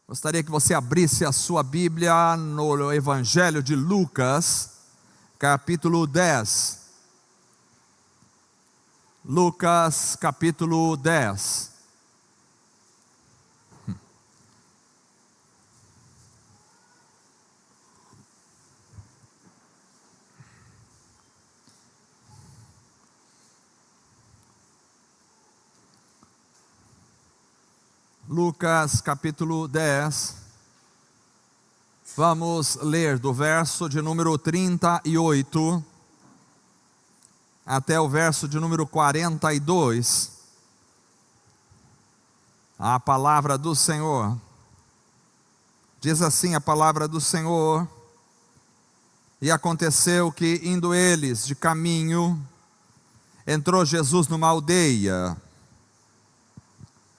Gostaria que você abrisse a sua Bíblia no Evangelho de Lucas, capítulo 10. Lucas, capítulo 10. Lucas capítulo 10, vamos ler do verso de número 38 até o verso de número 42, a palavra do Senhor. Diz assim a palavra do Senhor: E aconteceu que, indo eles de caminho, entrou Jesus numa aldeia,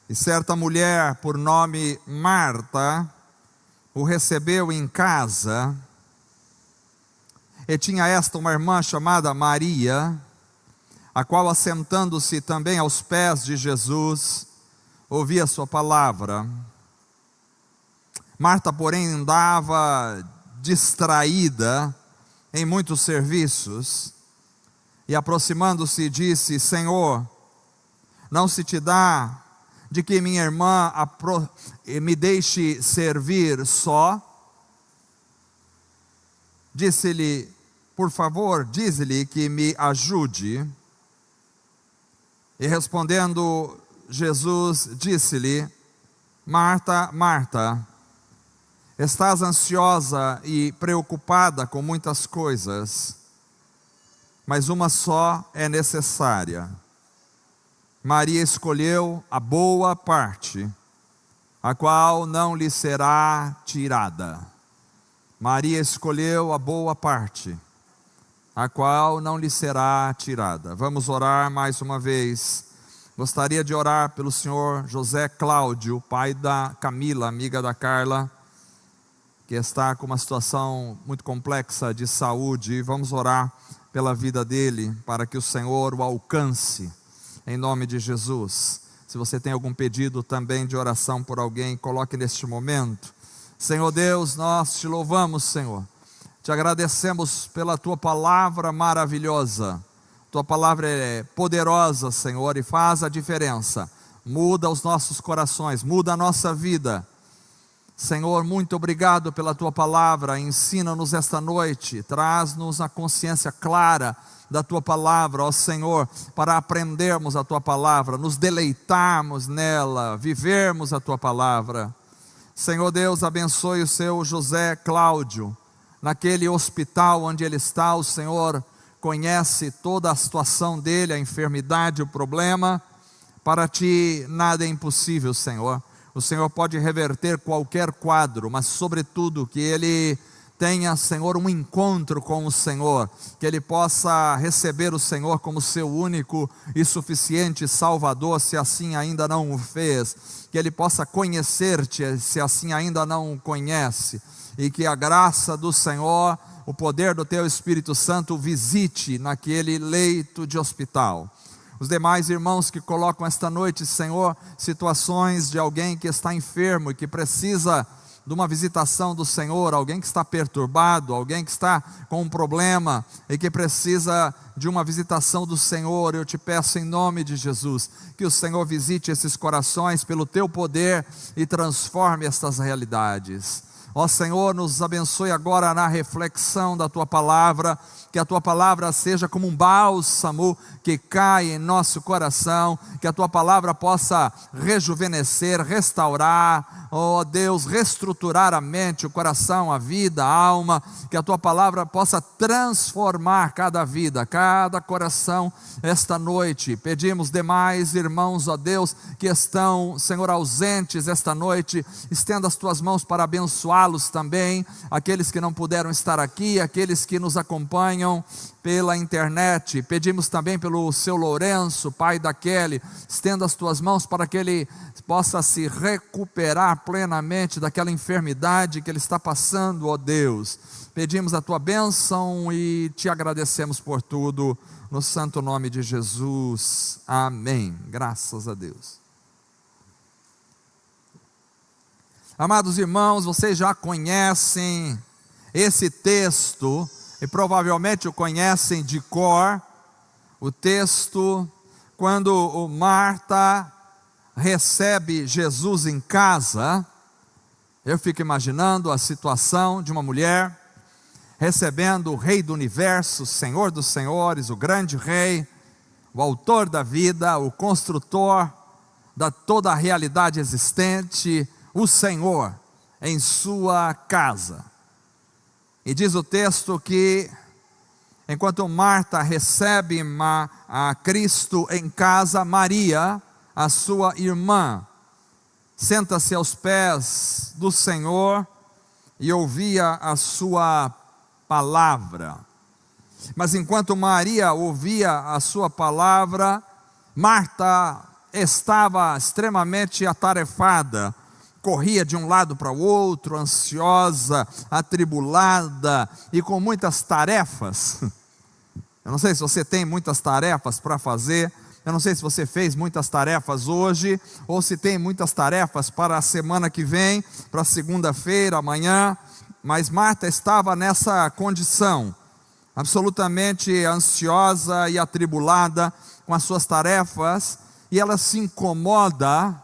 e certa mulher, por nome Marta, o recebeu em casa. E tinha esta uma irmã chamada Maria, a qual, assentando-se também aos pés de Jesus, ouvia sua palavra. Marta, porém, andava distraída em muitos serviços, e aproximando-se disse: Senhor, não se te dá de que minha irmã me deixe servir só? Disse-lhe: por favor, dize-lhe que me ajude. E respondendo Jesus, disse-lhe: Marta, Marta, estás ansiosa e preocupada com muitas coisas, mas uma só é necessária. Maria escolheu a boa parte, a qual não lhe será tirada. Maria escolheu a boa parte, a qual não lhe será tirada. Vamos orar mais uma vez. Gostaria de orar pelo senhor José Cláudio, pai da Camila, amiga da Carla, que está com uma situação muito complexa de saúde. Vamos orar pela vida dele, para que o Senhor o alcance, em nome de Jesus. Se você tem algum pedido também de oração por alguém, coloque neste momento. Senhor Deus, nós te louvamos, Senhor. Te agradecemos pela tua palavra maravilhosa. Tua palavra é poderosa, Senhor, e faz a diferença. Muda os nossos corações, muda a nossa vida. Senhor, muito obrigado pela tua palavra. Ensina-nos esta noite, traz-nos a consciência clara da tua palavra, ó Senhor, para aprendermos a tua palavra, nos deleitarmos nela, vivermos a tua palavra. Senhor Deus, abençoe o seu José Cláudio, naquele hospital onde ele está. O Senhor conhece toda a situação dele, a enfermidade, o problema. Para ti nada é impossível, Senhor. O Senhor pode reverter qualquer quadro, mas sobretudo que ele tenha, Senhor, um encontro com o Senhor, que ele possa receber o Senhor como seu único e suficiente Salvador, se assim ainda não o fez, que ele possa conhecer-te, se assim ainda não o conhece, e que a graça do Senhor, o poder do teu Espírito Santo o visite naquele leito de hospital. Os demais irmãos que colocam esta noite, Senhor, situações de alguém que está enfermo e que precisa de uma visitação do Senhor, alguém que está perturbado, alguém que está com um problema e que precisa de uma visitação do Senhor. Eu te peço em nome de Jesus, que o Senhor visite esses corações pelo teu poder e transforme estas realidades. Ó Senhor, nos abençoe agora na reflexão da tua palavra, que a tua palavra seja como um bálsamo que cai em nosso coração, que a tua palavra possa rejuvenescer, restaurar, ó Deus, reestruturar a mente, o coração, a vida, a alma, que a tua palavra possa transformar cada vida, cada coração esta noite. Pedimos demais irmãos, ó Deus, que estão, Senhor, ausentes esta noite, estenda as tuas mãos para abençoá-los também, aqueles que não puderam estar aqui, aqueles que nos acompanham pela internet. Pedimos também pelo seu Lourenço, pai da Kelly, estenda as tuas mãos para que ele possa se recuperar plenamente daquela enfermidade que ele está passando, ó Deus. Pedimos a tua bênção e te agradecemos por tudo, no santo nome de Jesus, amém. Graças a Deus. Amados irmãos, vocês já conhecem esse texto, e provavelmente o conhecem de cor, o texto quando Marta recebe Jesus em casa. Eu fico imaginando a situação de uma mulher recebendo o Rei do Universo, o Senhor dos Senhores, o grande Rei, o autor da vida, o construtor da toda a realidade existente, o Senhor em sua casa. E diz o texto que enquanto Marta recebe a Cristo em casa, Maria, a sua irmã, senta-se aos pés do Senhor e ouvia a sua palavra. Mas enquanto Maria ouvia a sua palavra, Marta estava extremamente atarefada, corria de um lado para o outro, ansiosa, atribulada e com muitas tarefas. Eu não sei se você tem muitas tarefas para fazer, eu não sei se você fez muitas tarefas hoje, ou se tem muitas tarefas para a semana que vem, para segunda-feira, amanhã, mas Marta estava nessa condição, absolutamente ansiosa e atribulada com as suas tarefas, e ela se incomoda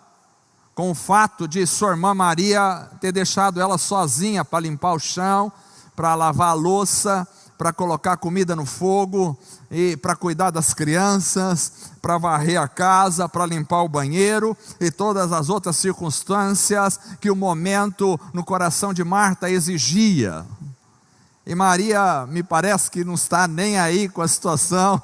com o fato de sua irmã Maria ter deixado ela sozinha para limpar o chão, para lavar a louça, para colocar comida no fogo, e para cuidar das crianças, para varrer a casa, para limpar o banheiro, e todas as outras circunstâncias que o momento no coração de Marta exigia. E Maria me parece que não está nem aí com a situação.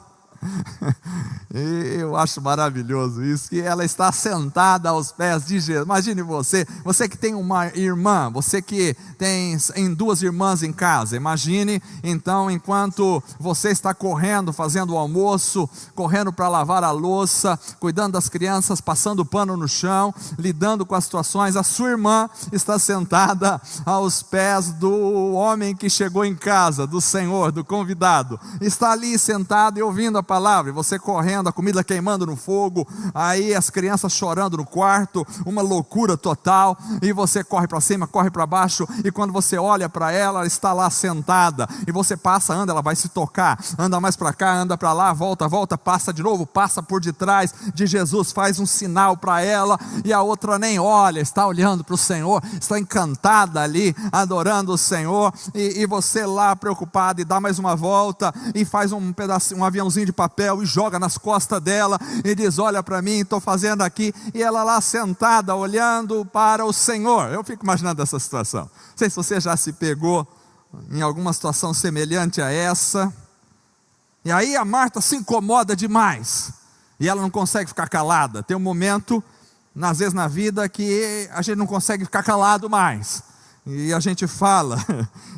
E eu acho maravilhoso isso, que ela está sentada aos pés de Jesus. Imagine você que tem uma irmã, você que tem duas irmãs em casa, imagine então, enquanto você está correndo, fazendo o almoço, correndo para lavar a louça, cuidando das crianças, passando pano no chão, lidando com as situações, a sua irmã está sentada aos pés do homem que chegou em casa, do Senhor, do convidado, está ali sentado e ouvindo a palavra, e você correndo, a comida queimando no fogo, aí as crianças chorando no quarto, uma loucura total, e você corre para cima, corre para baixo, e quando você olha para ela, ela está lá sentada, e você passa, anda, ela vai se tocar, anda mais para cá, anda para lá, volta, passa de novo, passa por detrás de Jesus, faz um sinal para ela, e a outra nem olha, está olhando para o Senhor, está encantada ali, adorando o Senhor, e você lá preocupado, e dá mais uma volta, e faz um pedacinho, um aviãozinho de papel, e joga nas costas dela, e diz, olha para mim, estou fazendo aqui, e ela lá sentada, olhando para o Senhor. Eu fico imaginando essa situação, não sei se você já se pegou em alguma situação semelhante a essa, e aí a Marta se incomoda demais, e ela não consegue ficar calada. Tem um momento, às vezes na vida, que a gente não consegue ficar calado mais, e a gente fala,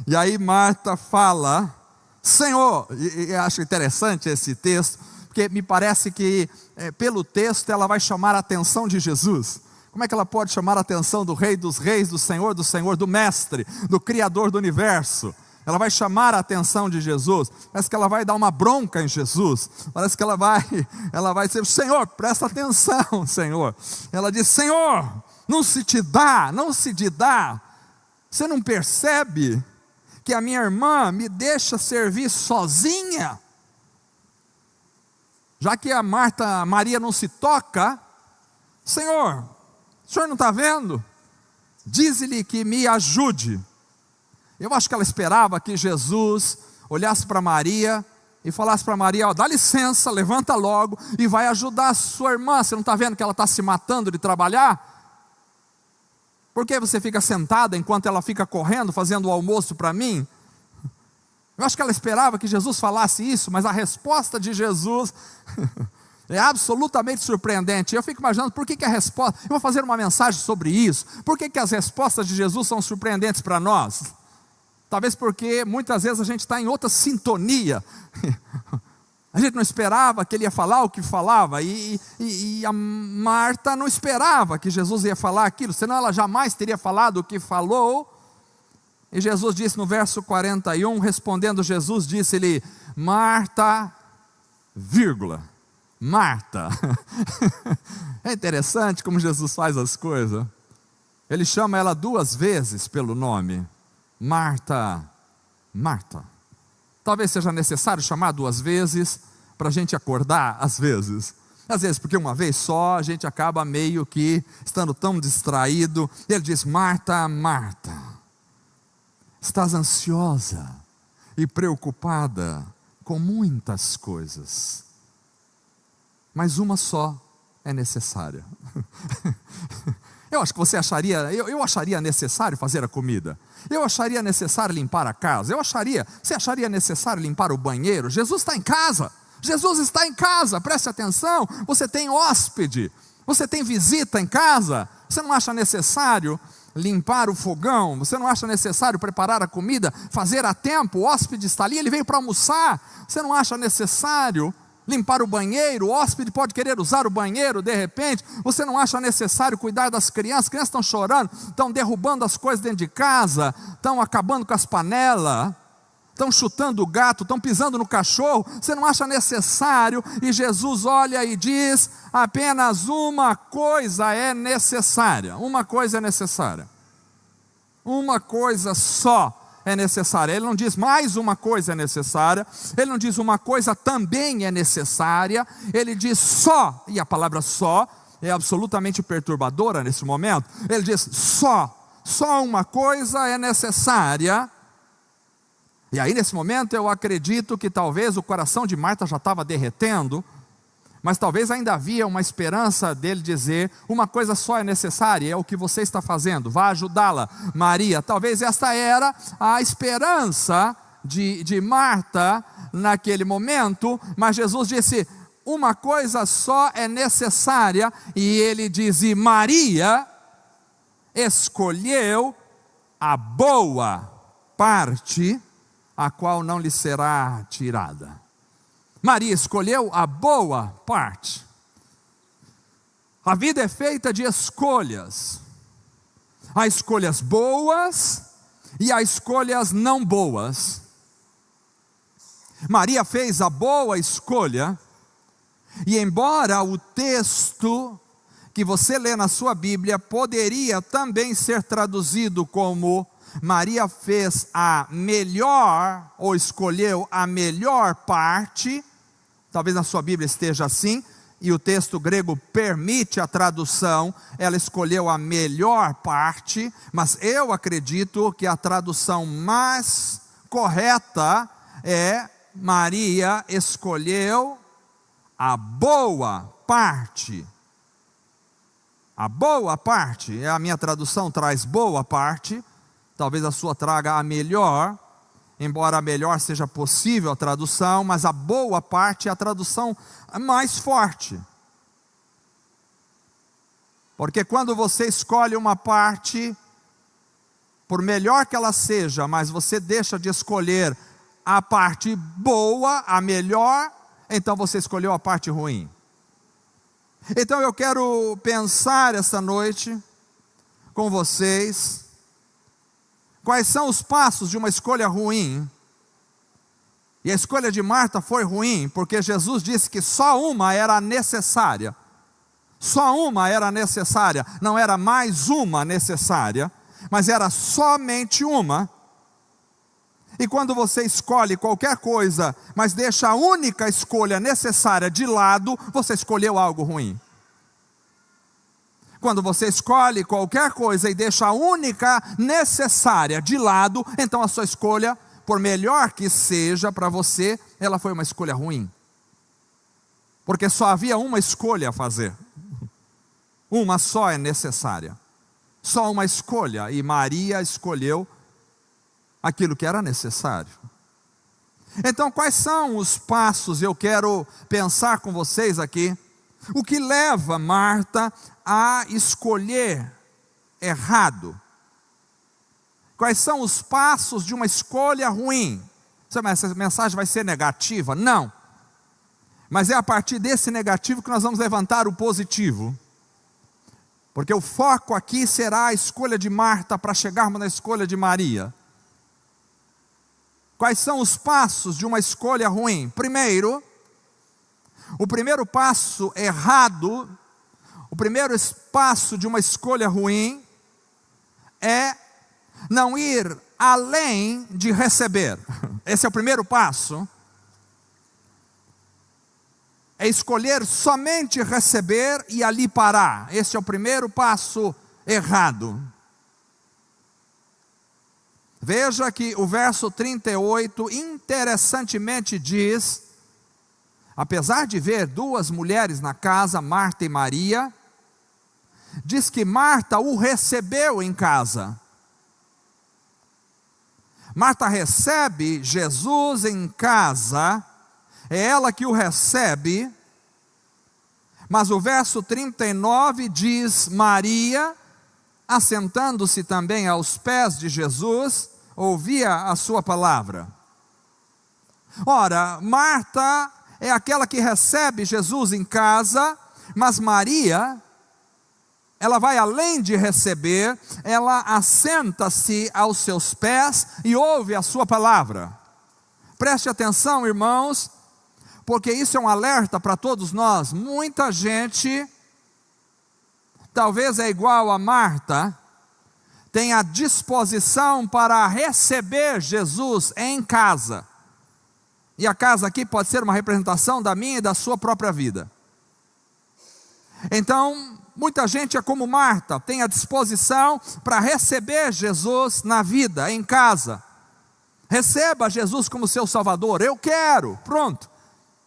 e aí Marta fala, Senhor, e acho interessante esse texto, porque me parece que pelo texto ela vai chamar a atenção de Jesus. Como é que ela pode chamar a atenção do Rei dos Reis, do Senhor, do Mestre, do Criador do Universo? Ela vai chamar a atenção de Jesus, parece que ela vai dar uma bronca em Jesus, parece que ela vai dizer, Senhor, presta atenção, Senhor. Ela diz, Senhor, não se te dá, você não percebe que a minha irmã me deixa servir sozinha? Já que a Maria não se toca, Senhor, o Senhor não está vendo? Diz-lhe que me ajude. Eu acho que ela esperava que Jesus olhasse para Maria e falasse para Maria, dá licença, levanta logo e vai ajudar a sua irmã. Você não está vendo que ela está se matando de trabalhar? Por que você fica sentada enquanto ela fica correndo, fazendo o almoço para mim? Eu acho que ela esperava que Jesus falasse isso, mas a resposta de Jesus é absolutamente surpreendente. Eu fico imaginando por que a resposta, eu vou fazer uma mensagem sobre isso, por que as respostas de Jesus são surpreendentes para nós? Talvez porque muitas vezes a gente está em outra sintonia, a gente não esperava que ele ia falar o que falava, e a Marta não esperava que Jesus ia falar aquilo, senão ela jamais teria falado o que falou. E Jesus disse no verso 41, respondendo Jesus, disse-lhe, Marta, Marta. É interessante como Jesus faz as coisas. Ele chama ela 2 vezes pelo nome: Marta, Marta. Talvez seja necessário chamar 2 vezes para a gente acordar às vezes. Às vezes, porque uma vez só a gente acaba meio que estando tão distraído. Ele diz: Marta, Marta, estás ansiosa e preocupada com muitas coisas, mas uma só é necessária. Eu acho que você acharia, eu acharia necessário fazer a comida. Eu acharia necessário limpar a casa. Você acharia necessário limpar o banheiro? Jesus está em casa. Jesus está em casa, preste atenção. Você tem hóspede, você tem visita em casa. Você não acha necessário limpar o fogão? Você não acha necessário preparar a comida, fazer a tempo? O hóspede está ali, ele veio para almoçar. Você não acha necessário limpar o banheiro? O hóspede pode querer usar o banheiro de repente. Você não acha necessário cuidar das crianças? As crianças estão chorando, estão derrubando as coisas dentro de casa, estão acabando com as panelas, estão chutando o gato, estão pisando no cachorro. Você não acha necessário? E Jesus olha e diz: apenas uma coisa é necessária. Uma coisa é necessária. Uma coisa só é necessária. Ele não diz mais uma coisa é necessária. Ele não diz uma coisa também é necessária. Ele diz só. E a palavra só é absolutamente perturbadora nesse momento. Ele diz só uma coisa é necessária. E aí nesse momento eu acredito que talvez o coração de Marta já estava derretendo, mas talvez ainda havia uma esperança dele dizer: uma coisa só é necessária, é o que você está fazendo, vá ajudá-la, Maria. Talvez esta era a esperança de Marta naquele momento, mas Jesus disse: uma coisa só é necessária, e ele diz: e Maria escolheu a boa parte, a qual não lhe será tirada. Maria escolheu a boa parte. A vida é feita de escolhas. Há escolhas boas e há escolhas não boas. Maria fez a boa escolha, e embora o texto que você lê na sua Bíblia poderia também ser traduzido como: Maria fez a melhor, ou escolheu a melhor parte. Talvez na sua Bíblia esteja assim, e o texto grego permite a tradução: ela escolheu a melhor parte. Mas eu acredito que a tradução mais correta é: Maria escolheu a boa parte. A boa parte, a minha tradução traz boa parte. Talvez a sua traga a melhor, embora a melhor seja possível a tradução, mas a boa parte é a tradução mais forte. Porque quando você escolhe uma parte, por melhor que ela seja, mas você deixa de escolher a parte boa, a melhor, então você escolheu a parte ruim. Então eu quero pensar esta noite com vocês: quais são os passos de uma escolha ruim? E a escolha de Marta foi ruim, porque Jesus disse que só uma era necessária. Só uma era necessária, não era mais uma necessária, mas era somente uma. E quando você escolhe qualquer coisa, mas deixa a única escolha necessária de lado, você escolheu algo ruim. Quando você escolhe qualquer coisa e deixa a única necessária de lado, então a sua escolha, por melhor que seja para você, ela foi uma escolha ruim. Porque só havia uma escolha a fazer. Uma só é necessária. Só uma escolha. E Maria escolheu aquilo que era necessário. Então, quais são os passos? Eu quero pensar com vocês aqui. O que leva Marta a escolher errado? Quais são os passos de uma escolha ruim? Essa mensagem vai ser negativa? Não. Mas é a partir desse negativo que nós vamos levantar o positivo. Porque o foco aqui será a escolha de Marta para chegarmos na escolha de Maria. Quais são os passos de uma escolha ruim? Primeiro, o primeiro passo errado, o primeiro passo de uma escolha ruim é não ir além de receber. Esse é o primeiro passo. É escolher somente receber e ali parar. Esse é o primeiro passo errado. Veja que o verso 38 interessantemente diz: apesar de ver duas mulheres na casa, Marta e Maria, diz que Marta o recebeu em casa. Marta recebe Jesus em casa, é ela que o recebe, mas o verso 39 diz: Maria, assentando-se também aos pés de Jesus, ouvia a sua palavra. Ora, Marta é aquela que recebe Jesus em casa, mas Maria, ela vai além de receber, ela assenta-se aos seus pés e ouve a sua palavra. Preste atenção, irmãos, porque isso é um alerta para todos nós. Muita gente, talvez é igual a Marta, tem a disposição para receber Jesus em casa. E a casa aqui pode ser uma representação da minha e da sua própria vida. Então, muita gente é como Marta, tem a disposição para receber Jesus na vida, em casa. Receba Jesus como seu Salvador. Eu quero, pronto.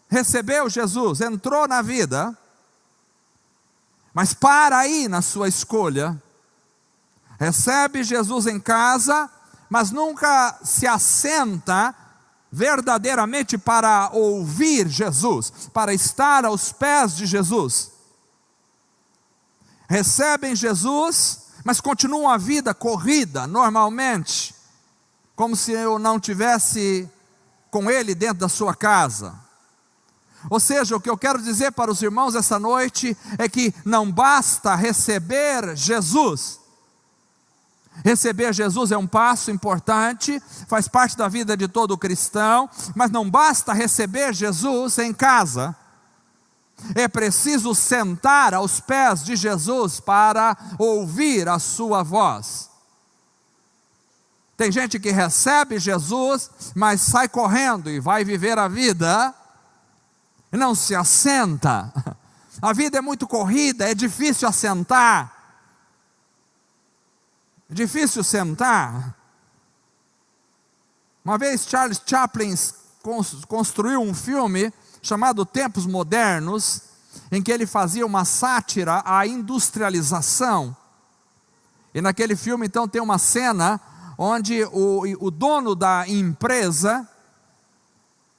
Recebeu Jesus, entrou na vida, mas para aí na sua escolha. Recebe Jesus em casa, mas nunca se assenta verdadeiramente para ouvir Jesus, para estar aos pés de Jesus. Recebem Jesus, mas continuam a vida corrida normalmente, como se eu não tivesse com Ele dentro da sua casa. Ou seja, o que eu quero dizer para os irmãos essa noite é que não basta receber Jesus. Receber Jesus é um passo importante, faz parte da vida de todo cristão, mas não basta receber Jesus em casa. É preciso sentar aos pés de Jesus para ouvir a sua voz. Tem gente que recebe Jesus, mas sai correndo e vai viver a vida, e não se assenta. A vida é muito corrida, é difícil assentar. É difícil sentar. Uma vez Charles Chaplin construiu um filme chamado Tempos Modernos, em que ele fazia uma sátira à industrialização. E naquele filme então tem uma cena onde o dono da empresa,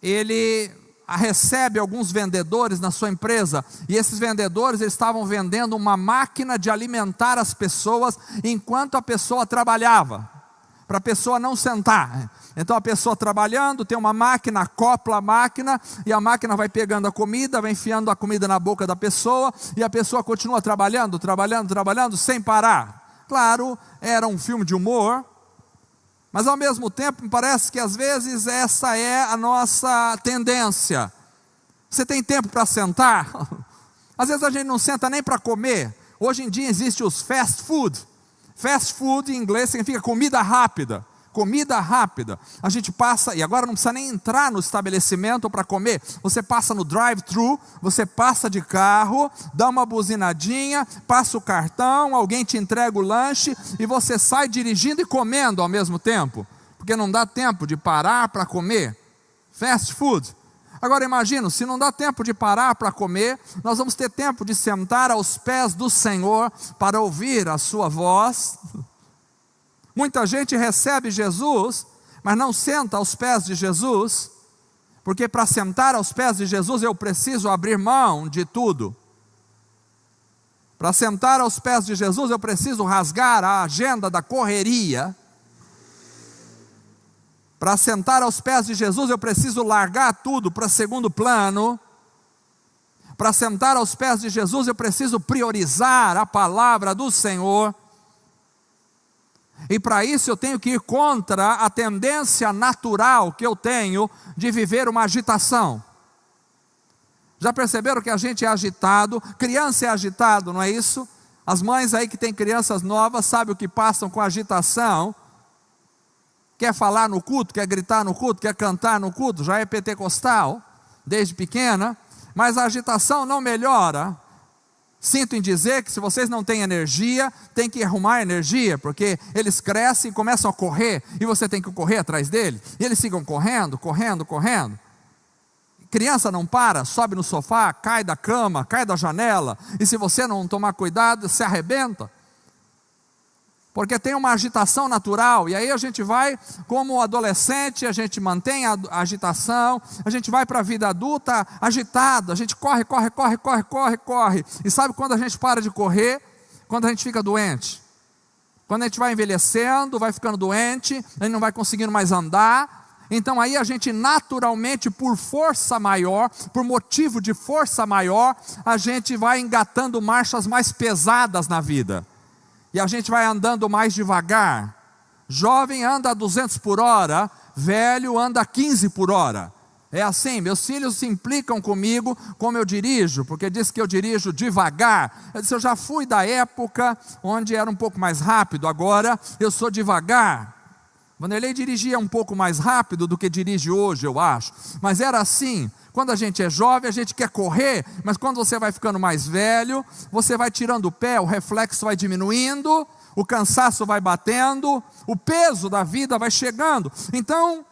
ele recebe alguns vendedores na sua empresa, e esses vendedores eles estavam vendendo uma máquina de alimentar as pessoas enquanto a pessoa trabalhava, para a pessoa não sentar. Então a pessoa trabalhando, tem uma máquina, acopla a máquina, e a máquina vai pegando a comida, vai enfiando a comida na boca da pessoa, e a pessoa continua trabalhando, sem parar. Claro, era um filme de humor, mas ao mesmo tempo me parece que às vezes essa é a nossa tendência. Você tem tempo para sentar? Às vezes a gente não senta nem para comer. Hoje em dia existe os fast food. Fast food em inglês significa comida rápida. Comida rápida. A gente passa, e agora não precisa nem entrar no estabelecimento para comer. Você passa no drive-thru, você passa de carro, dá uma buzinadinha, passa o cartão, alguém te entrega o lanche e você sai dirigindo e comendo ao mesmo tempo, porque não dá tempo de parar para comer. Fast food. Agora imagina, se não dá tempo de parar para comer, nós vamos ter tempo de sentar aos pés do Senhor para ouvir a sua voz. Muita gente recebe Jesus, mas não senta aos pés de Jesus, porque para sentar aos pés de Jesus eu preciso abrir mão de tudo. Para sentar aos pés de Jesus eu preciso rasgar a agenda da correria. Para sentar aos pés de Jesus eu preciso largar tudo para segundo plano. Para sentar aos pés de Jesus eu preciso priorizar a palavra do Senhor. E para isso eu tenho que ir contra a tendência natural que eu tenho de viver uma agitação. Já perceberam que a gente é agitado? Criança é agitado, não é isso? As mães aí que têm crianças novas, sabem o que passam com agitação. Quer falar no culto, quer gritar no culto, quer cantar no culto, já é pentecostal, desde pequena, mas a agitação não melhora. Sinto em dizer que se vocês não têm energia, tem que arrumar energia, porque eles crescem e começam a correr, e você tem que correr atrás deles, e eles ficam correndo, correndo, correndo. Criança não para, sobe no sofá, cai da cama, cai da janela, e se você não tomar cuidado, se arrebenta. Porque tem uma agitação natural, e aí a gente vai, como adolescente, a gente mantém a agitação, a gente vai para a vida adulta agitado, a gente corre, corre, corre, corre, corre, corre. E sabe quando a gente para de correr? Quando a gente fica doente. Quando a gente vai envelhecendo, vai ficando doente, a gente não vai conseguindo mais andar. Então aí a gente naturalmente, por força maior, por motivo de força maior, a gente vai engatando marchas mais pesadas na vida. E a gente vai andando mais devagar. Jovem anda a 200 por hora, velho anda a 15 por hora. É assim, meus filhos se implicam comigo como eu dirijo, porque diz que eu dirijo devagar. Eu disse, eu já fui da época onde era um pouco mais rápido, agora eu sou devagar. Vanderlei dirigia um pouco mais rápido do que dirige hoje, eu acho. Mas era assim. Quando a gente é jovem, a gente quer correr, mas quando você vai ficando mais velho, você vai tirando o pé, o reflexo vai diminuindo, o cansaço vai batendo, o peso da vida vai chegando. Então,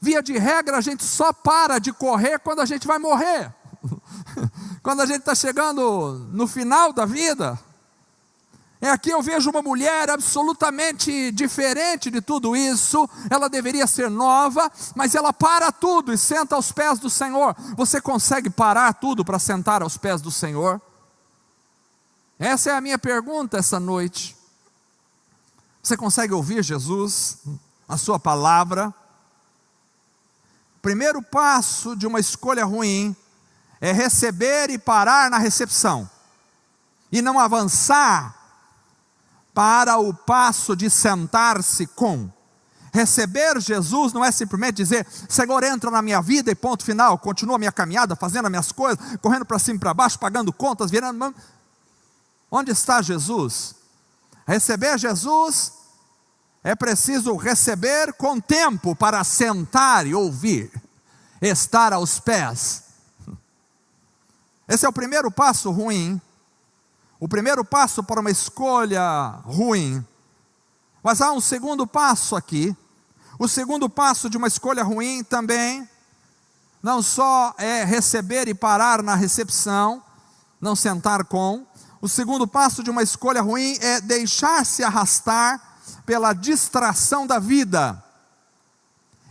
via de regra, a gente só para de correr quando a gente vai morrer. Quando a gente está chegando no final da vida. Aqui eu vejo uma mulher absolutamente diferente de tudo isso. Ela deveria ser nova, mas ela para tudo e senta aos pés do Senhor. Você consegue parar tudo para sentar aos pés do Senhor? Essa é a minha pergunta essa noite. Você consegue ouvir Jesus, a sua palavra? O primeiro passo de uma escolha ruim é receber e parar na recepção, e não avançar para o passo de sentar-se com. Receber Jesus não é simplesmente dizer, Senhor, entra na minha vida e ponto final, continua a minha caminhada, fazendo as minhas coisas, correndo para cima e para baixo, pagando contas, virando. Onde está Jesus? Receber Jesus é preciso receber com tempo para sentar e ouvir, estar aos pés. Esse é o primeiro passo ruim. O primeiro passo para uma escolha ruim. Mas há um segundo passo aqui. O segundo passo de uma escolha ruim também, não só é receber e parar na recepção, não sentar com. O segundo passo de uma escolha ruim é deixar-se arrastar pela distração da vida.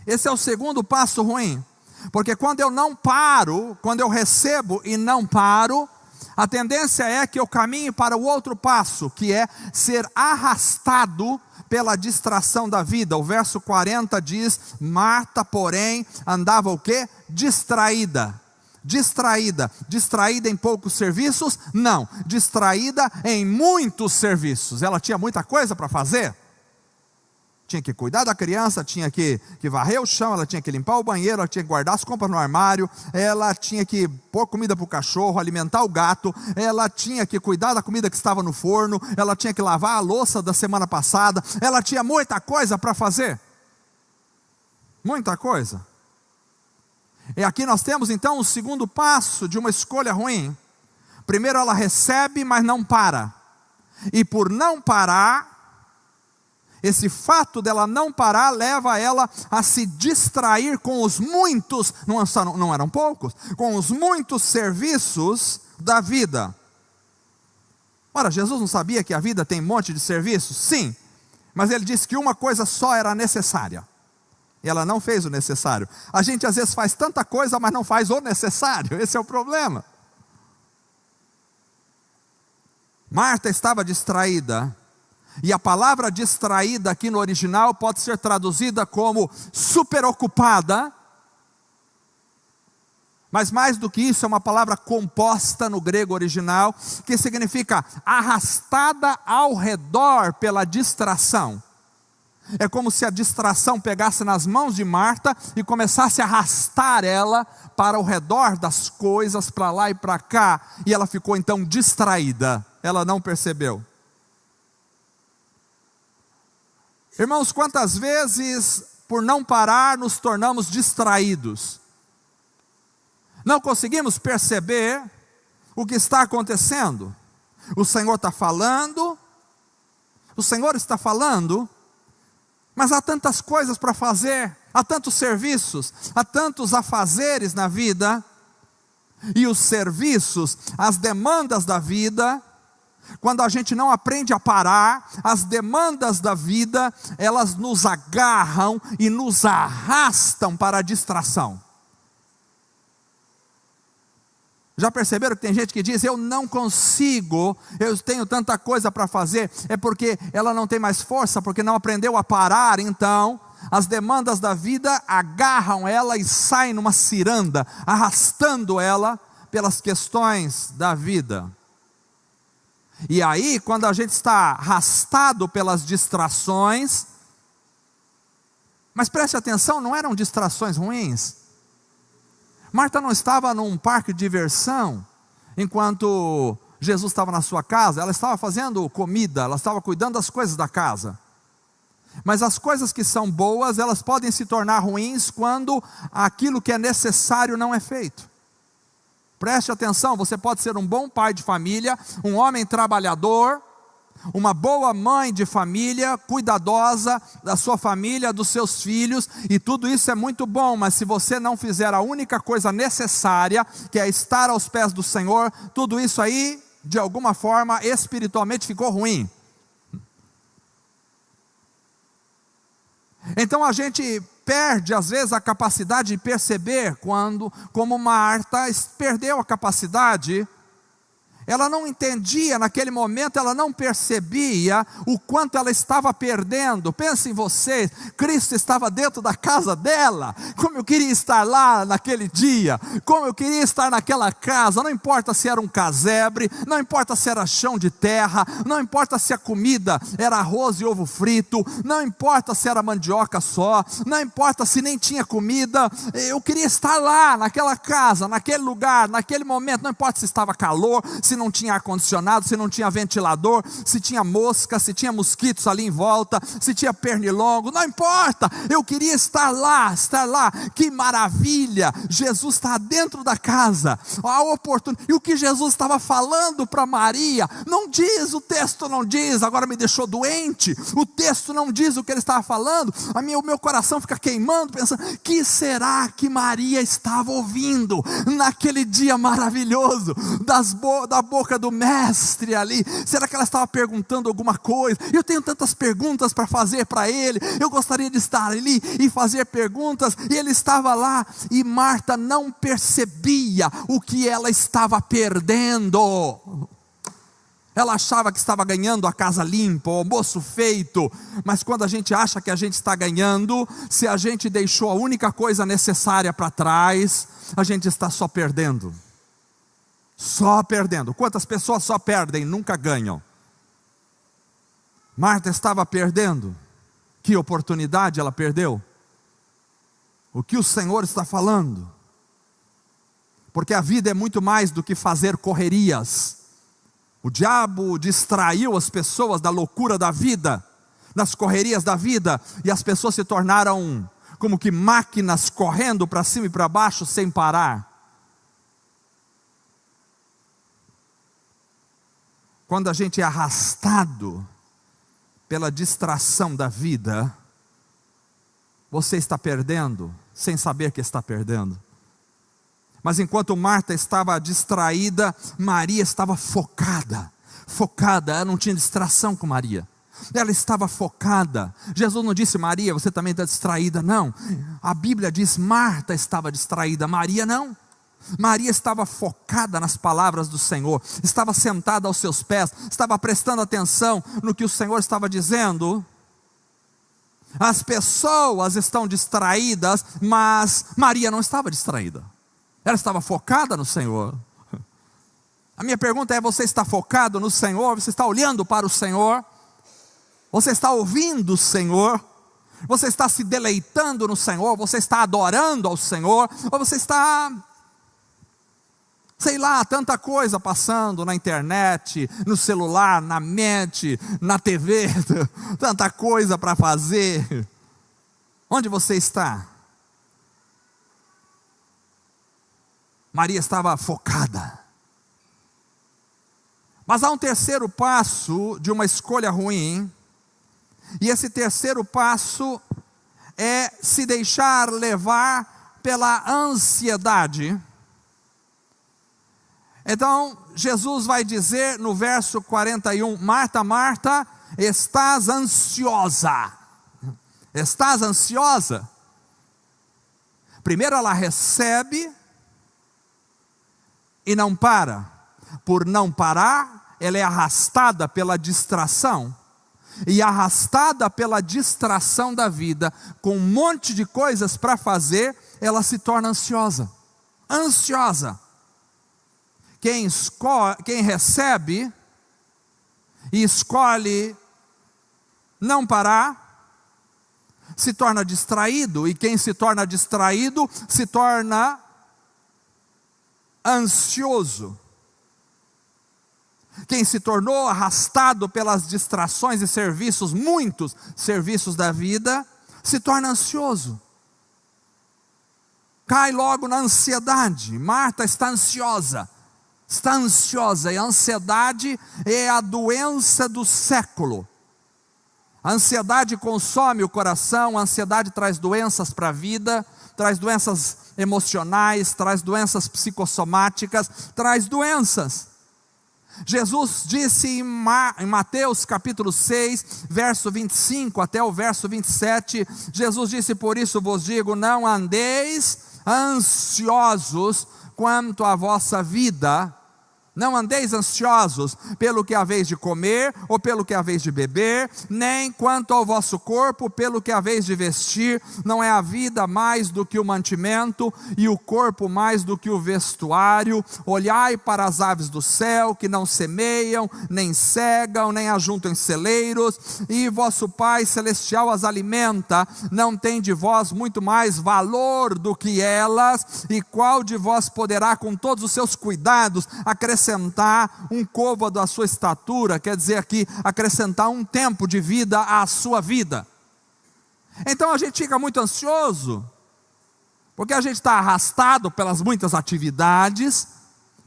Esse é o segundo passo ruim. Porque quando eu não paro, quando eu recebo e não paro, a tendência é que eu caminhe para o outro passo, que é ser arrastado pela distração da vida. O verso 40 diz, Marta, porém, andava o quê? Distraída. Distraída. Distraída em poucos serviços? Não. Distraída em muitos serviços. Ela tinha muita coisa para fazer. Tinha que cuidar da criança, tinha que varrer o chão, ela tinha que limpar o banheiro, ela tinha que guardar as compras no armário, ela tinha que pôr comida para o cachorro, alimentar o gato, ela tinha que cuidar da comida que estava no forno, ela tinha que lavar a louça da semana passada, ela tinha muita coisa para fazer. Muita coisa. E aqui nós temos então o segundo passo de uma escolha ruim. Primeiro ela recebe, mas não para. E por não parar, esse fato dela não parar leva ela a se distrair com os muitos, não eram poucos, com os muitos serviços da vida. Ora, Jesus não sabia que a vida tem um monte de serviços? Sim, mas ele disse que uma coisa só era necessária. E ela não fez o necessário. A gente às vezes faz tanta coisa, mas não faz o necessário. Esse é o problema. Marta estava distraída. E a palavra distraída aqui no original pode ser traduzida como superocupada. Mas mais do que isso, é uma palavra composta no grego original, que significa arrastada ao redor pela distração. É como se a distração pegasse nas mãos de Marta e começasse a arrastar ela para o redor das coisas, para lá e para cá, e ela ficou então distraída, ela não percebeu. Irmãos, quantas vezes, por não parar, nos tornamos distraídos, não conseguimos perceber o que está acontecendo. O Senhor está falando, mas há tantas coisas para fazer, há tantos serviços, há tantos afazeres na vida, e os serviços, as demandas da vida, quando a gente não aprende a parar, as demandas da vida, elas nos agarram e nos arrastam para a distração. Já perceberam que tem gente que diz, eu não consigo, eu tenho tanta coisa para fazer, é porque ela não tem mais força, porque não aprendeu a parar. Então, as demandas da vida agarram ela e saem numa ciranda, arrastando ela pelas questões da vida. E aí, quando a gente está arrastado pelas distrações, mas preste atenção, não eram distrações ruins. Marta não estava num parque de diversão, enquanto Jesus estava na sua casa, ela estava fazendo comida, ela estava cuidando das coisas da casa. Mas as coisas que são boas, elas podem se tornar ruins quando aquilo que é necessário não é feito. Preste atenção, você pode ser um bom pai de família, um homem trabalhador, uma boa mãe de família, cuidadosa da sua família, dos seus filhos, e tudo isso é muito bom, mas se você não fizer a única coisa necessária, que é estar aos pés do Senhor, tudo isso aí, de alguma forma, espiritualmente ficou ruim. Então a gente perde às vezes a capacidade de perceber quando, como Marta perdeu a capacidade. Ela não entendia naquele momento, ela não percebia o quanto ela estava perdendo. Pense em você, Cristo estava dentro da casa dela. Como eu queria estar lá naquele dia, como eu queria estar naquela casa. Não importa se era um casebre, não importa se era chão de terra, não importa se a comida era arroz e ovo frito, não importa se era mandioca só, não importa se nem tinha comida. Eu queria estar lá naquela casa, naquele lugar, naquele momento. Não importa se estava calor, se não tinha ar-condicionado, se não tinha ventilador, se tinha mosca, se tinha mosquitos ali em volta, se tinha pernilongo, não importa, eu queria estar lá, que maravilha, Jesus está dentro da casa, a oportunidade. E o que Jesus estava falando para Maria, não diz, o texto não diz, agora me deixou doente, o texto não diz o que ele estava falando, o meu coração fica queimando, pensando, que será que Maria estava ouvindo, naquele dia maravilhoso, da boca do mestre ali? Será que ela estava perguntando alguma coisa? Eu tenho tantas perguntas para fazer para ele, eu gostaria de estar ali e fazer perguntas, e ele estava lá, e Marta não percebia o que ela estava perdendo. Ela achava que estava ganhando a casa limpa, o almoço feito, mas quando a gente acha que a gente está ganhando, se a gente deixou a única coisa necessária para trás, a gente está só perdendo. Só perdendo. Quantas pessoas só perdem, nunca ganham? Marta estava perdendo. Que oportunidade ela perdeu? O que o Senhor está falando? Porque a vida é muito mais do que fazer correrias. O diabo distraiu as pessoas da loucura da vida, das correrias da vida, e as pessoas se tornaram como que máquinas correndo para cima e para baixo sem parar. Quando a gente é arrastado pela distração da vida, você está perdendo, sem saber que está perdendo. Mas enquanto Marta estava distraída, Maria estava focada, ela não tinha distração com Maria. Ela estava focada. Jesus não disse, Maria, você também está distraída, não. A Bíblia diz, Marta estava distraída, Maria não. Maria estava focada nas palavras do Senhor, estava sentada aos seus pés, estava prestando atenção no que o Senhor estava dizendo. As pessoas estão distraídas, mas Maria não estava distraída, ela estava focada no Senhor. A minha pergunta é, você está focado no Senhor? Você está olhando para o Senhor? Você está ouvindo o Senhor? Você está se deleitando no Senhor? Você está adorando ao Senhor? Ou você está, sei lá, tanta coisa passando na internet, no celular, na mente, na TV, tanta coisa para fazer. Onde você está? Maria estava focada. Mas há um terceiro passo de uma escolha ruim, e esse terceiro passo é se deixar levar pela ansiedade. Então, Jesus vai dizer no verso 41, Marta, Marta, estás ansiosa. Estás ansiosa? Primeiro ela recebe e não para. Por não parar, ela é arrastada pela distração. E arrastada pela distração da vida, com um monte de coisas para fazer, ela se torna ansiosa. Ansiosa. Quem recebe e escolhe não parar, se torna distraído. E quem se torna distraído, se torna ansioso. Quem se tornou arrastado pelas distrações e serviços, muitos serviços da vida, se torna ansioso. Cai logo na ansiedade. Marta está ansiosa. Está ansiosa. E a ansiedade é a doença do século. A ansiedade consome o coração. A ansiedade traz doenças para a vida. Traz doenças emocionais. Traz doenças psicossomáticas. Traz doenças. Jesus disse em Mateus capítulo 6, verso 25 até o verso 27, Jesus disse, por isso vos digo, não andeis ansiosos quanto à vossa vida. Não andeis ansiosos pelo que haveis de comer, ou pelo que haveis de beber, nem quanto ao vosso corpo, pelo que haveis de vestir. Não é a vida mais do que o mantimento, e o corpo mais do que o vestuário. Olhai para as aves do céu, que não semeiam, nem cegam, nem ajuntam em celeiros, e vosso Pai Celestial as alimenta. Não tem de vós muito mais valor do que elas? E qual de vós poderá, com todos os seus cuidados, acrescentar um côvado à sua estatura, quer dizer aqui, acrescentar um tempo de vida à sua vida? Então a gente fica muito ansioso, porque a gente está arrastado pelas muitas atividades,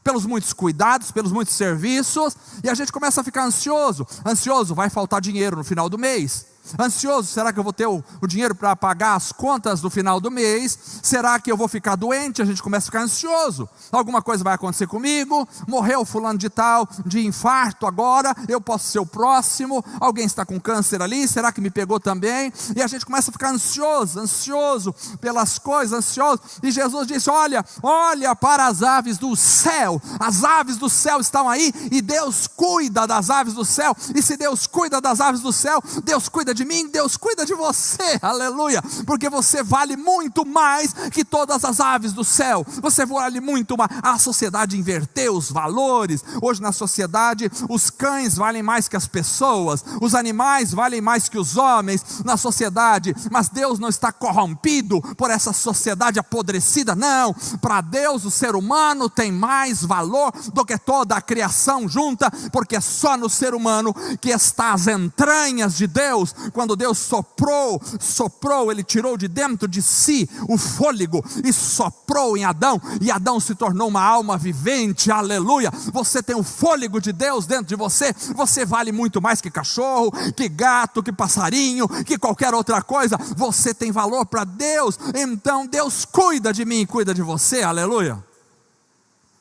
pelos muitos cuidados, pelos muitos serviços, e a gente começa a ficar ansioso. Ansioso, vai faltar dinheiro no final do mês. Ansioso, será que eu vou ter o dinheiro para pagar as contas do final do mês? Será que eu vou ficar doente? A gente começa a ficar ansioso. Alguma coisa vai acontecer comigo? Morreu fulano de tal, de infarto agora, eu posso ser o próximo. Alguém está com câncer ali, será que me pegou também? E a gente começa a ficar ansioso pelas coisas, ansioso. E Jesus disse, olha para as aves do céu. As aves do céu estão aí, e Deus cuida das aves do céu. E se Deus cuida das aves do céu, Deus cuida de mim, Deus cuida de você, aleluia, porque você vale muito mais que todas as aves do céu. Você vale muito mais. A sociedade inverteu os valores. Hoje na sociedade os cães valem mais que as pessoas, os animais valem mais que os homens na sociedade, mas Deus não está corrompido por essa sociedade apodrecida, não. Para Deus o ser humano tem mais valor do que toda a criação junta, porque é só no ser humano que está as entranhas de Deus. Quando Deus soprou, Ele tirou de dentro de si o fôlego e soprou em Adão, e Adão se tornou uma alma vivente, aleluia. Você tem o fôlego de Deus dentro de você. Você vale muito mais que cachorro, que gato, que passarinho, que qualquer outra coisa. Você tem valor para Deus. Então Deus cuida de mim e cuida de você, aleluia.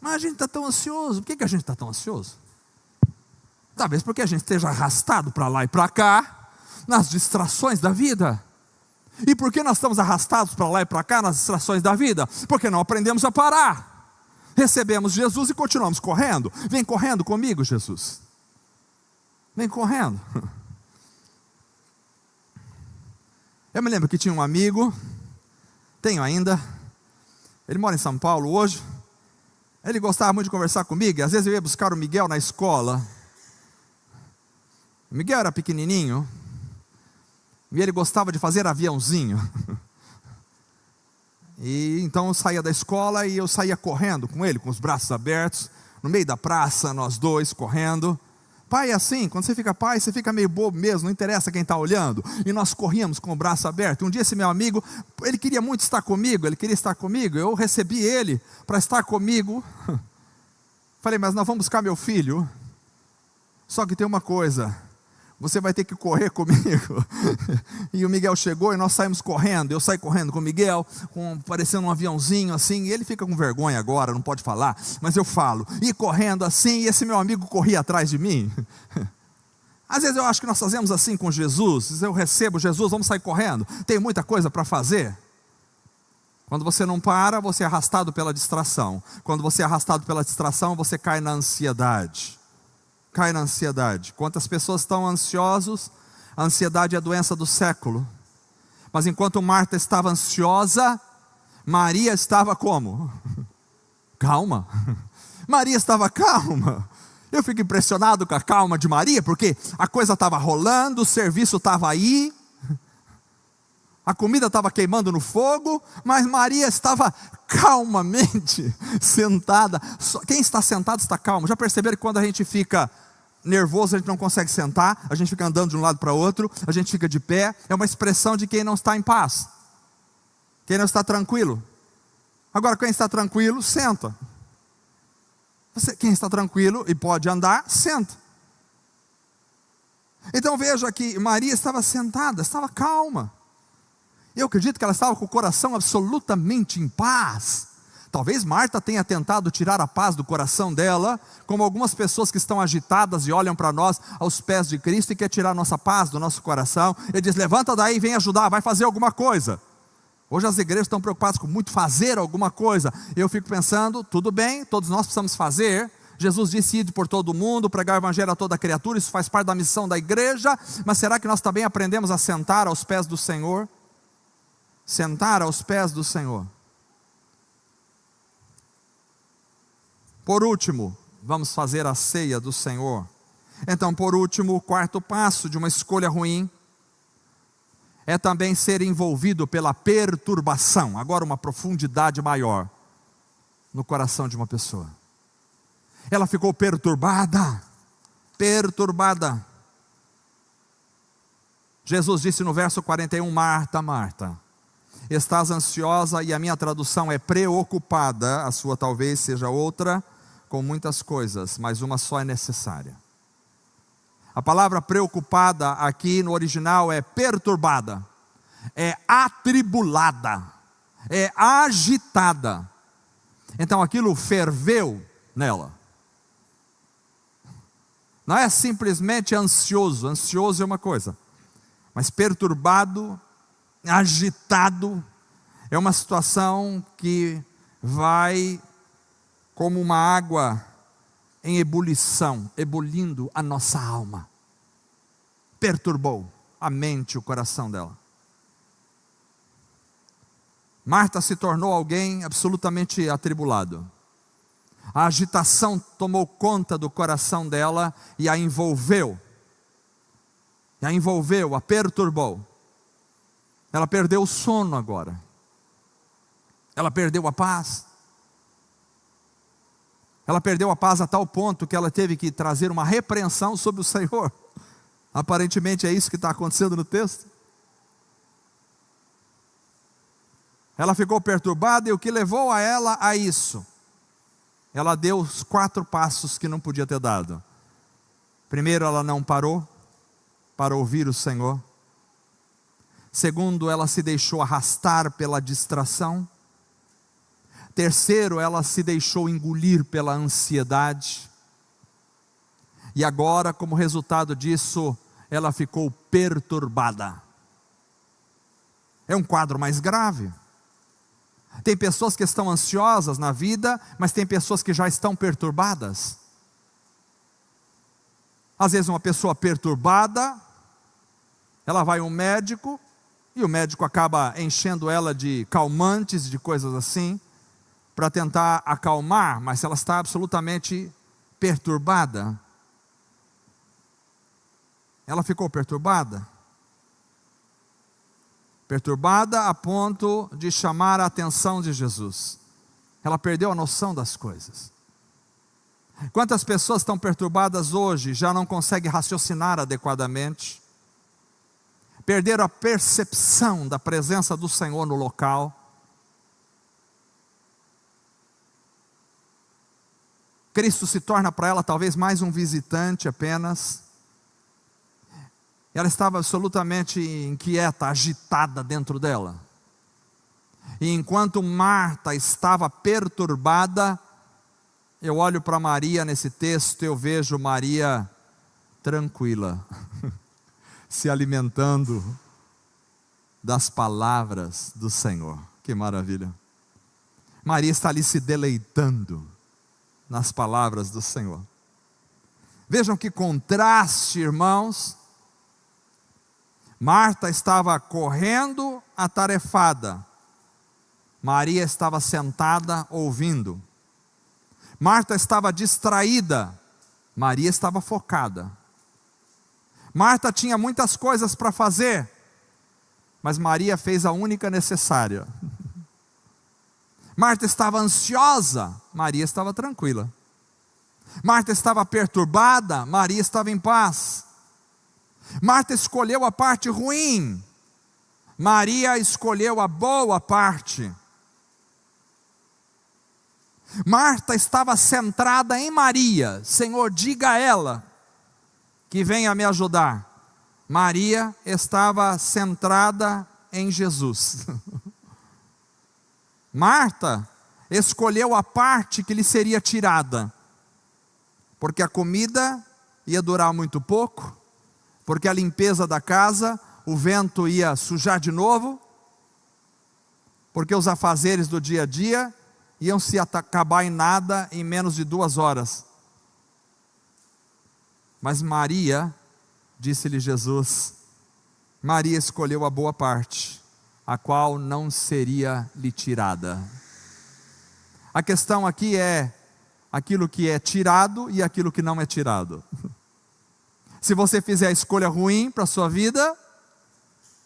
Mas a gente está tão ansioso. Por que a gente está tão ansioso? Talvez porque a gente esteja arrastado para lá e para cá nas distrações da vida. E por que nós estamos arrastados para lá e para cá nas distrações da vida? Porque não aprendemos a parar. Recebemos Jesus e continuamos correndo. Vem correndo comigo, Jesus. Vem correndo. Eu me lembro que tinha um amigo, tenho ainda, ele mora em São Paulo hoje. Ele gostava muito de conversar comigo, e às vezes eu ia buscar o Miguel na escola. O Miguel era pequenininho, E ele gostava de fazer aviãozinho. E então eu saía da escola e eu saía correndo com ele, com os braços abertos, no meio da praça, nós dois correndo. Pai é assim, quando você fica pai, você fica meio bobo mesmo, não interessa quem está olhando. E nós corríamos com o braço aberto. Um dia esse meu amigo, ele queria muito estar comigo, eu recebi ele para estar comigo. Falei, mas nós vamos buscar meu filho. Só que tem uma coisa, você vai ter que correr comigo. E o Miguel chegou e nós saímos correndo. Eu saí correndo com o Miguel, parecendo um aviãozinho assim. E ele fica com vergonha agora, não pode falar, mas eu falo. E correndo assim, e esse meu amigo corria atrás de mim. Às vezes eu acho que nós fazemos assim com Jesus. Eu recebo Jesus, vamos sair correndo. Tem muita coisa para fazer. Quando você não para, você é arrastado pela distração. Quando você é arrastado pela distração, você cai na ansiedade. Cai na ansiedade. Quantas pessoas estão ansiosos? A ansiedade é a doença do século. Mas enquanto Marta estava ansiosa, Maria estava como? Calma. Maria estava calma. Eu fico impressionado com a calma de Maria, porque a coisa estava rolando, o serviço estava aí, a comida estava queimando no fogo, mas Maria estava calmamente sentada. Quem está sentado está calmo. Já perceberam que quando a gente fica nervoso, a gente não consegue sentar, a gente fica andando de um lado para outro, a gente fica de pé? É uma expressão de quem não está em paz, quem não está tranquilo. Agora, quem está tranquilo, senta. Quem está tranquilo e pode andar, senta. Então veja que Maria estava sentada, estava calma. Eu acredito que ela estava com o coração absolutamente em paz. Talvez Marta tenha tentado tirar a paz do coração dela, como algumas pessoas que estão agitadas e olham para nós aos pés de Cristo e quer tirar nossa paz do nosso coração. Ele diz, levanta daí e vem ajudar, vai fazer alguma coisa. Hoje as igrejas estão preocupadas com muito fazer alguma coisa. Eu fico pensando, tudo bem, todos nós precisamos fazer. Jesus disse, ide por todo o mundo, pregar o evangelho a toda criatura, isso faz parte da missão da igreja. Mas será que nós também aprendemos a sentar aos pés do Senhor? Sentar aos pés do Senhor. Por último, vamos fazer a ceia do Senhor. Então, por último, o quarto passo de uma escolha ruim é também ser envolvido pela perturbação. Agora, uma profundidade maior no coração de uma pessoa. Ela ficou perturbada. Jesus disse no verso 41, Marta, Marta, estás ansiosa, e a minha tradução é preocupada, a sua talvez seja outra, com muitas coisas, mas uma só é necessária. A palavra preocupada aqui no original é perturbada, é atribulada, é agitada. Então aquilo ferveu nela. Não é simplesmente ansioso é uma coisa, mas perturbado, agitado, é uma situação que vai como uma água em ebulição, ebulindo a nossa alma. Perturbou a mente, o coração dela. Marta se tornou alguém absolutamente atribulado. A agitação tomou conta do coração dela e a envolveu. A perturbou. Ela perdeu o sono agora. Ela perdeu a paz. Ela perdeu a paz a tal ponto que ela teve que trazer uma repreensão sobre o Senhor. Aparentemente é isso que está acontecendo no texto. Ela ficou perturbada, e o que levou a ela a isso? Ela deu os 4 passos que não podia ter dado. Primeiro, ela não parou para ouvir o Senhor. Segundo, ela se deixou arrastar pela distração. Terceiro, ela se deixou engolir pela ansiedade. E agora, como resultado disso, ela ficou perturbada. É um quadro mais grave. Tem pessoas que estão ansiosas na vida, mas tem pessoas que já estão perturbadas. Às vezes uma pessoa perturbada, ela vai a um médico, e o médico acaba enchendo ela de calmantes, de coisas assim, para tentar acalmar, mas ela está absolutamente perturbada. Ela ficou perturbada. perturbada a ponto de chamar a atenção de Jesus. Ela perdeu a noção das coisas. Quantas pessoas estão perturbadas hoje, já não conseguem raciocinar adequadamente, perderam a percepção da presença do Senhor no local. Cristo se torna para ela talvez mais um visitante apenas. Ela estava absolutamente inquieta, agitada dentro dela. E enquanto Marta estava perturbada, eu olho para Maria nesse texto, eu vejo Maria tranquila, se alimentando das palavras do Senhor. Que maravilha! Maria está ali se deleitando nas palavras do Senhor. Vejam que contraste, irmãos. Marta estava correndo atarefada, Maria estava sentada ouvindo. Marta estava distraída, Maria estava focada. Marta tinha muitas coisas para fazer, mas Maria fez a única necessária. Marta estava ansiosa, Maria estava tranquila. Marta estava perturbada, Maria estava em paz. Marta escolheu a parte ruim, Maria escolheu a boa parte. Marta estava centrada em Maria. Senhor, diga a ela que venha me ajudar. Maria estava centrada em Jesus. Marta escolheu a parte que lhe seria tirada, porque a comida ia durar muito pouco, porque a limpeza da casa, o vento ia sujar de novo, porque os afazeres do dia a dia iam se acabar em nada em menos de 2 horas. Mas Maria, disse-lhe Jesus, Maria escolheu a boa parte, a qual não seria lhe tirada. A questão aqui é aquilo que é tirado e aquilo que não é tirado. Se você fizer a escolha ruim para a sua vida,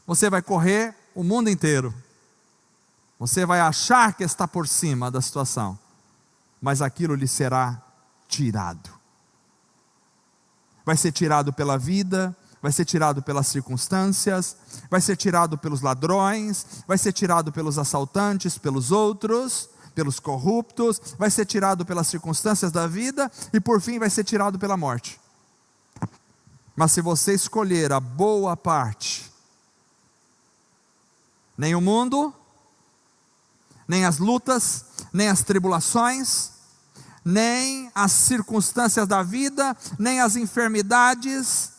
você vai correr o mundo inteiro. Você vai achar que está por cima da situação, mas aquilo lhe será tirado. Vai ser tirado pela vida, vai ser tirado pelas circunstâncias, vai ser tirado pelos ladrões, vai ser tirado pelos assaltantes, pelos outros, pelos corruptos, vai ser tirado pelas circunstâncias da vida e por fim vai ser tirado pela morte. Mas se você escolher a boa parte, nem o mundo, nem as lutas, nem as tribulações, nem as circunstâncias da vida, nem as enfermidades,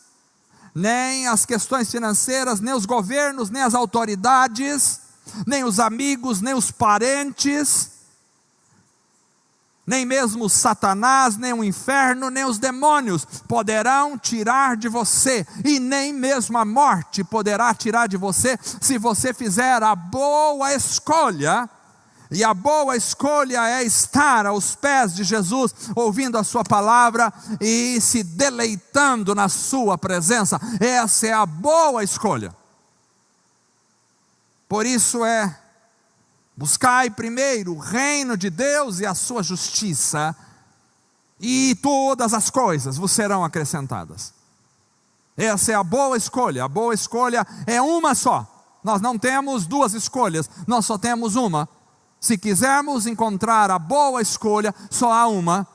nem as questões financeiras, nem os governos, nem as autoridades, nem os amigos, nem os parentes, nem mesmo Satanás, nem o inferno, nem os demônios poderão tirar de você, e nem mesmo a morte poderá tirar de você, se você fizer a boa escolha. E a boa escolha é estar aos pés de Jesus, ouvindo a sua palavra e se deleitando na sua presença. Essa é a boa escolha. Por isso buscai primeiro o reino de Deus e a sua justiça, e todas as coisas vos serão acrescentadas. Essa é a boa escolha. A boa escolha é uma só. Nós não temos 2 escolhas, nós só temos uma. Se quisermos encontrar a boa escolha, só há uma,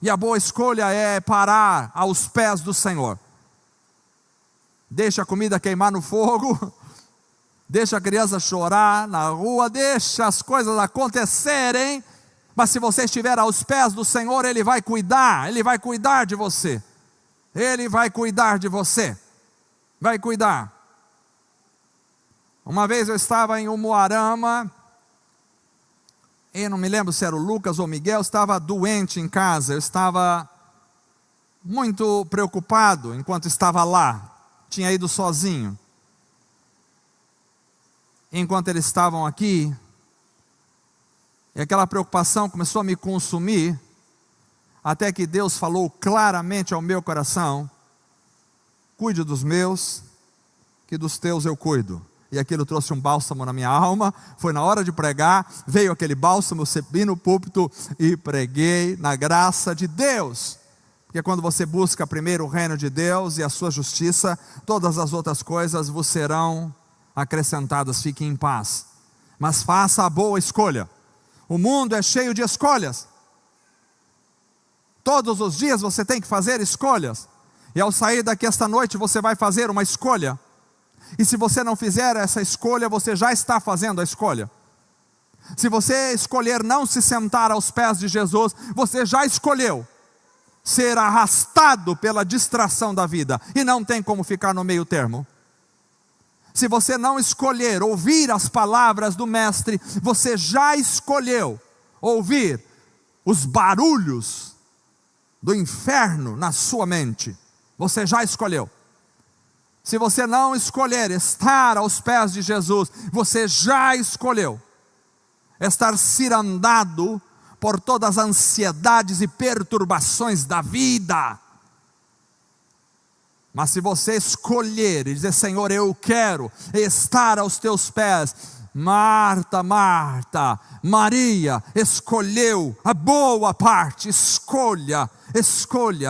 e a boa escolha é parar aos pés do Senhor. Deixa a comida queimar no fogo, deixa a criança chorar na rua, deixa as coisas acontecerem, mas se você estiver aos pés do Senhor, Ele vai cuidar de você. Ele vai cuidar de você, vai cuidar. Uma vez eu estava em Umuarama, eu não me lembro se era o Lucas ou o Miguel, estava doente em casa, eu estava muito preocupado enquanto estava lá, tinha ido sozinho. Enquanto eles estavam aqui, e aquela preocupação começou a me consumir, até que Deus falou claramente ao meu coração: cuide dos meus, que dos teus eu cuido. e aquilo trouxe um bálsamo na minha alma. Foi na hora de pregar, veio aquele bálsamo, eu subi no púlpito e preguei na graça de Deus. Porque quando você busca primeiro o reino de Deus e a sua justiça, todas as outras coisas vos serão acrescentadas. Fique em paz, mas faça a boa escolha. O mundo é cheio de escolhas. Todos os dias você tem que fazer escolhas. E ao sair daqui esta noite você vai fazer uma escolha. E se você não fizer essa escolha, você já está fazendo a escolha. Se você escolher não se sentar aos pés de Jesus, você já escolheu ser arrastado pela distração da vida. E não tem como ficar no meio termo. Se você não escolher ouvir as palavras do Mestre, você já escolheu ouvir os barulhos do inferno na sua mente. Você já escolheu. Se você não escolher estar aos pés de Jesus, você já escolheu estar cirandado por todas as ansiedades e perturbações da vida. Mas se você escolher e dizer: Senhor, eu quero estar aos teus pés. Marta, Marta, Maria escolheu a boa parte. Escolha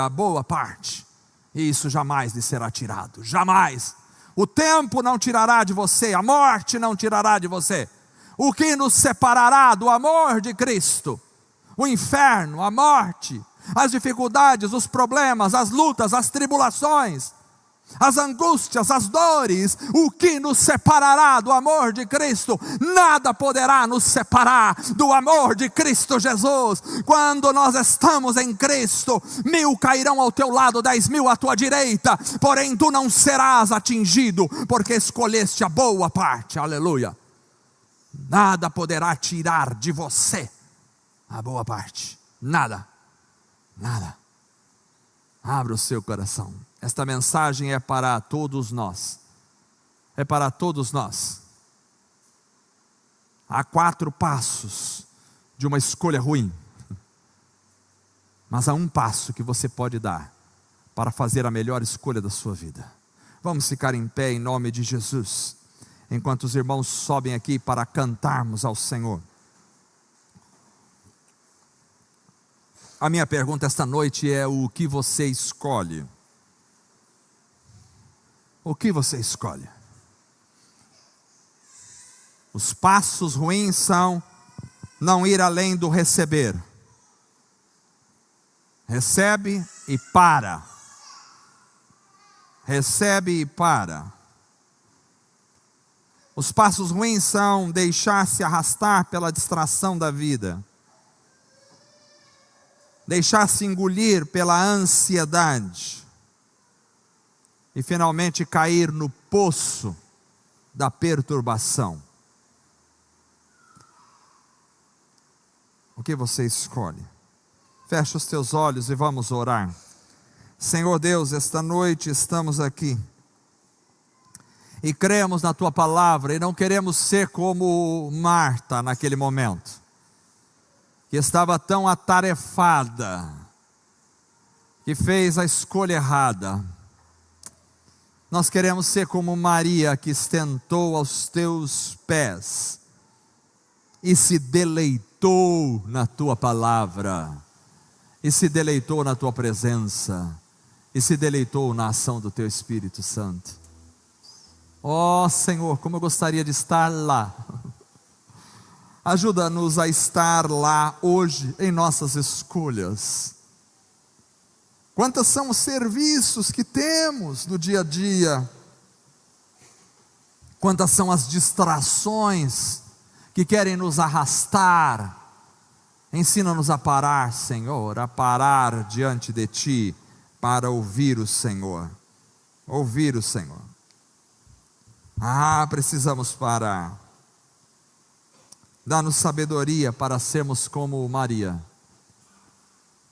a boa parte. E isso jamais lhe será tirado, jamais. O tempo não tirará de você, a morte não tirará de você. O que nos separará do amor de Cristo? O inferno, a morte, as dificuldades, os problemas, as lutas, as tribulações, as angústias, as dores. O que nos separará do amor de Cristo? Nada poderá nos separar do amor de Cristo Jesus. Quando nós estamos em Cristo, 1000 cairão ao teu lado, 10.000 à tua direita, porém tu não serás atingido, porque escolheste a boa parte. Aleluia. Nada poderá tirar de você a boa parte. Nada. Abra o seu coração. Esta mensagem é para todos nós. É para todos nós. Há 4 passos de uma escolha ruim. Mas há um passo que você pode dar para fazer a melhor escolha da sua vida. Vamos ficar em pé em nome de Jesus, enquanto os irmãos sobem aqui para cantarmos ao Senhor. A minha pergunta esta noite é: o que você escolhe? O que você escolhe? Os passos ruins são não ir além do receber. Recebe e para. Recebe e para. Os passos ruins são deixar-se arrastar pela distração da vida. Deixar-se engolir pela ansiedade. E finalmente cair no poço da perturbação. O que você escolhe? Fecha os teus olhos e vamos orar. Senhor Deus, esta noite estamos aqui e cremos na Tua palavra, e não queremos ser como Marta naquele momento, que estava tão atarefada, que fez a escolha errada. Nós queremos ser como Maria, que estentou aos Teus pés e se deleitou na Tua palavra, e se deleitou na Tua presença, e se deleitou na ação do Teu Espírito Santo. Ó Senhor, como eu gostaria de estar lá. Ajuda-nos a estar lá hoje em nossas escolhas. Quantos são os serviços que temos no dia a dia? Quantas são as distrações que querem nos arrastar? Ensina-nos a parar, Senhor, a parar diante de Ti, para ouvir o Senhor. Ouvir o Senhor. Precisamos parar. Dá-nos sabedoria para sermos como Maria,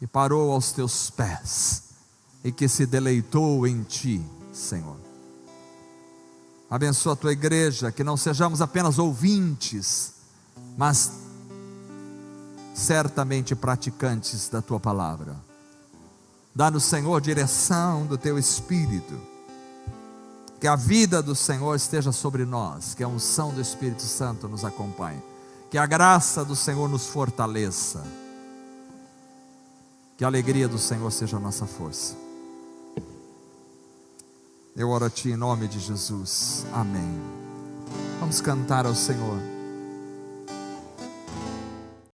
e parou aos Teus pés, e que se deleitou em Ti, Senhor. Abençoa a Tua igreja, que não sejamos apenas ouvintes, mas certamente praticantes da Tua palavra. Dá-nos, Senhor, direção do Teu Espírito, Que a vida do Senhor esteja sobre nós, que a unção do Espírito Santo nos acompanhe, que a graça do Senhor nos fortaleça, que a alegria do Senhor seja a nossa força. Eu oro a Ti em nome de Jesus, amém. Vamos cantar ao Senhor.